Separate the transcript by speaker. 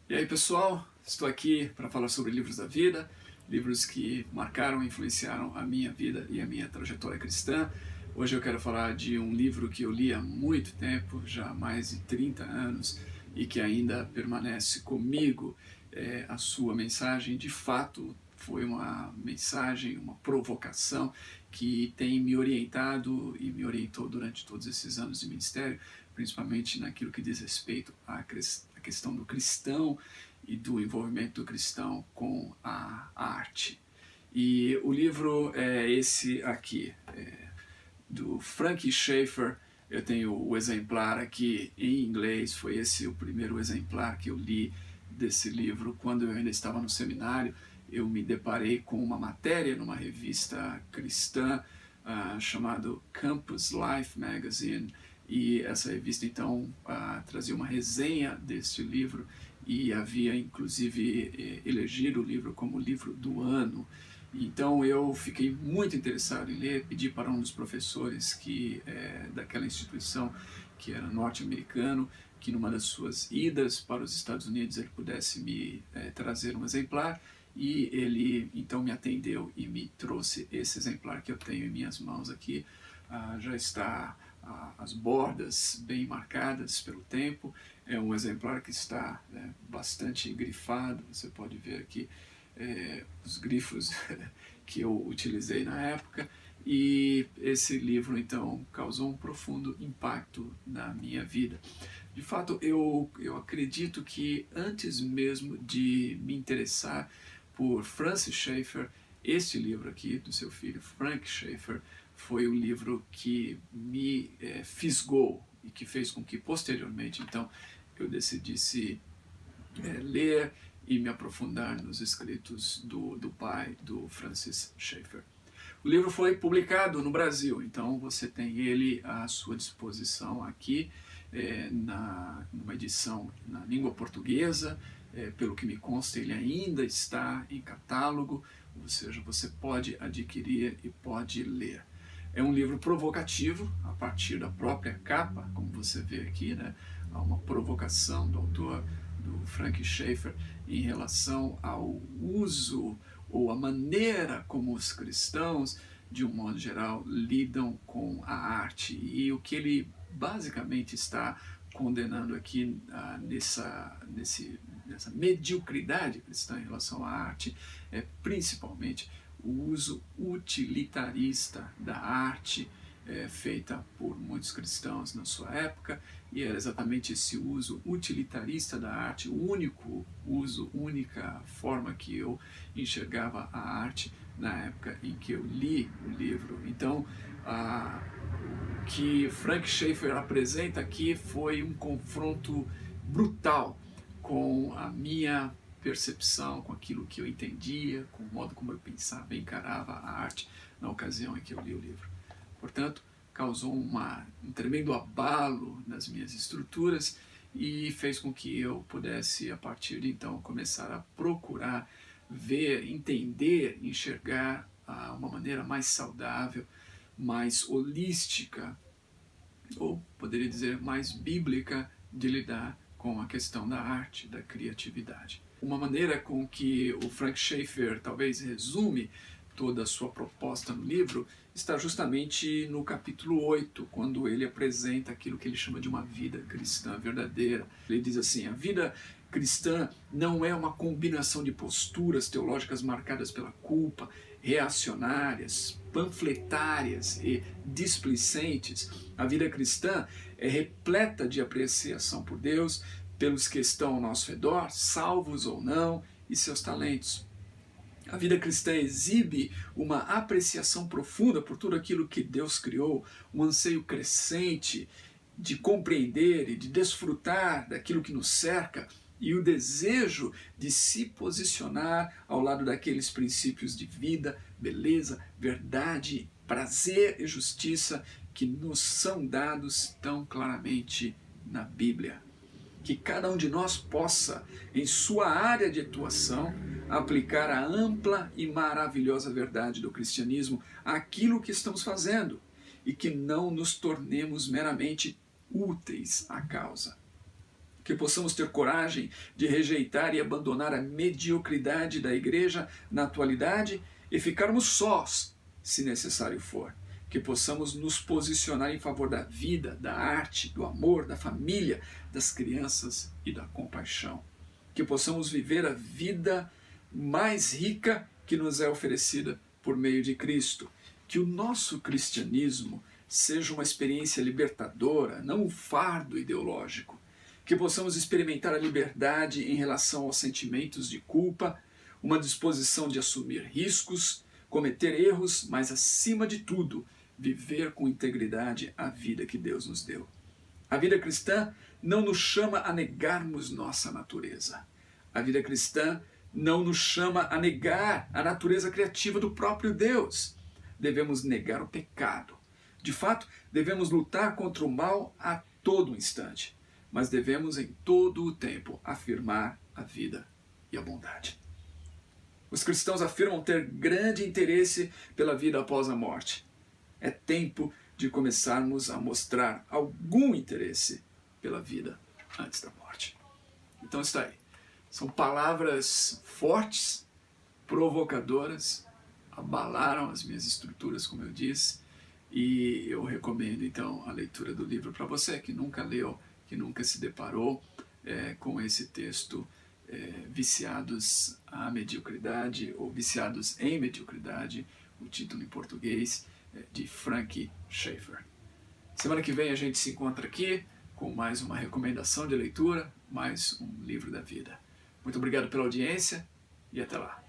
Speaker 1: E aí pessoal, estou aqui para falar sobre livros da vida, livros que marcaram e influenciaram a minha vida e a minha trajetória cristã. Hoje eu quero falar de um livro que eu li há muito tempo, já há mais de 30 anos, e que ainda permanece comigo. A sua mensagem, de fato, foi uma mensagem, uma provocação que tem me orientado e me orientou durante todos esses anos de ministério, principalmente naquilo que diz respeito à questão do cristão e do envolvimento do cristão com a arte. E o livro é esse aqui, do Frank Schaeffer. Eu tenho o exemplar aqui em inglês, foi esse o primeiro exemplar que eu li desse livro quando eu ainda estava no seminário. Eu me deparei com uma matéria numa revista cristã chamado Campus Life Magazine, e essa revista então trazia uma resenha deste livro e havia inclusive elegido o livro como livro do ano. Então eu fiquei muito interessado em ler, pedi para um dos professores daquela instituição, que era norte-americano, que numa das suas idas para os Estados Unidos ele pudesse me trazer um exemplar, e ele então me atendeu e me trouxe esse exemplar que eu tenho em minhas mãos aqui. Já está as bordas bem marcadas pelo tempo, é um exemplar que está bastante grifado, você pode ver aqui os grifos que eu utilizei na época, e esse livro então causou um profundo impacto na minha vida. De fato, eu acredito que antes mesmo de me interessar por Francis Schaeffer, este livro aqui do seu filho Frank Schaeffer foi o livro que me fisgou e que fez com que posteriormente então eu decidisse ler e me aprofundar nos escritos do pai do Francis Schaeffer. O livro foi publicado no Brasil, então você tem ele à sua disposição aqui, numa edição na língua portuguesa. Pelo que me consta, ele ainda está em catálogo, ou seja, você pode adquirir e pode ler. É um livro provocativo, a partir da própria capa, como você vê aqui, né? Há uma provocação do autor, do Frank Schaeffer, em relação ao uso ou a maneira como os cristãos, de um modo geral, lidam com a arte. E o que ele basicamente está condenando aqui nessa mediocridade cristã em relação à arte é principalmente o uso utilitarista da arte feita por muitos cristãos na sua época, e era exatamente esse uso utilitarista da arte, o único uso, única forma que eu enxergava a arte na época em que eu li o livro. Então, o que Frank Schaeffer apresenta aqui foi um confronto brutal com a minha percepção, com aquilo que eu entendia, com o modo como eu pensava e encarava a arte na ocasião em que eu li o livro. Portanto, causou um tremendo abalo nas minhas estruturas e fez com que eu pudesse, a partir de então, começar a procurar ver, entender, enxergar uma maneira mais saudável, mais holística, ou poderia dizer mais bíblica, de lidar com a questão da arte, da criatividade. Uma maneira com que o Frank Schaeffer talvez resume toda a sua proposta no livro está justamente no capítulo 8, quando ele apresenta aquilo que ele chama de uma vida cristã verdadeira. Ele diz assim: a vida cristã não é uma combinação de posturas teológicas marcadas pela culpa, reacionárias, panfletárias e displicentes. A vida cristã é repleta de apreciação por Deus, pelos que estão ao nosso redor, salvos ou não, e seus talentos. A vida cristã exibe uma apreciação profunda por tudo aquilo que Deus criou, um anseio crescente de compreender e de desfrutar daquilo que nos cerca, e o desejo de se posicionar ao lado daqueles princípios de vida, beleza, verdade, prazer e justiça que nos são dados tão claramente na Bíblia. Que cada um de nós possa, em sua área de atuação, aplicar a ampla e maravilhosa verdade do cristianismo àquilo que estamos fazendo, e que não nos tornemos meramente úteis à causa. que possamos ter coragem de rejeitar e abandonar a mediocridade da igreja na atualidade e ficarmos sós, se necessário for. Que possamos nos posicionar em favor da vida, da arte, do amor, da família, das crianças e da compaixão. Que possamos viver a vida mais rica que nos é oferecida por meio de Cristo. Que o nosso cristianismo seja uma experiência libertadora, não um fardo ideológico. Que possamos experimentar a liberdade em relação aos sentimentos de culpa, uma disposição de assumir riscos, cometer erros, mas acima de tudo, viver com integridade a vida que Deus nos deu. A vida cristã não nos chama a negarmos nossa natureza. A vida cristã não nos chama a negar a natureza criativa do próprio Deus. Devemos negar o pecado. De fato, devemos lutar contra o mal a todo instante, mas devemos em todo o tempo afirmar a vida e a bondade. Os cristãos afirmam ter grande interesse pela vida após a morte. É tempo de começarmos a mostrar algum interesse pela vida antes da morte. Então está aí. São palavras fortes, provocadoras, abalaram as minhas estruturas, como eu disse, e eu recomendo então a leitura do livro para você que nunca leu, que nunca se deparou com esse texto, Viciados à Mediocridade ou Viciados em Mediocridade, o título em português, de Frank Schaeffer. Semana que vem a gente se encontra aqui com mais uma recomendação de leitura, mais um livro da vida. Muito obrigado pela audiência e até lá.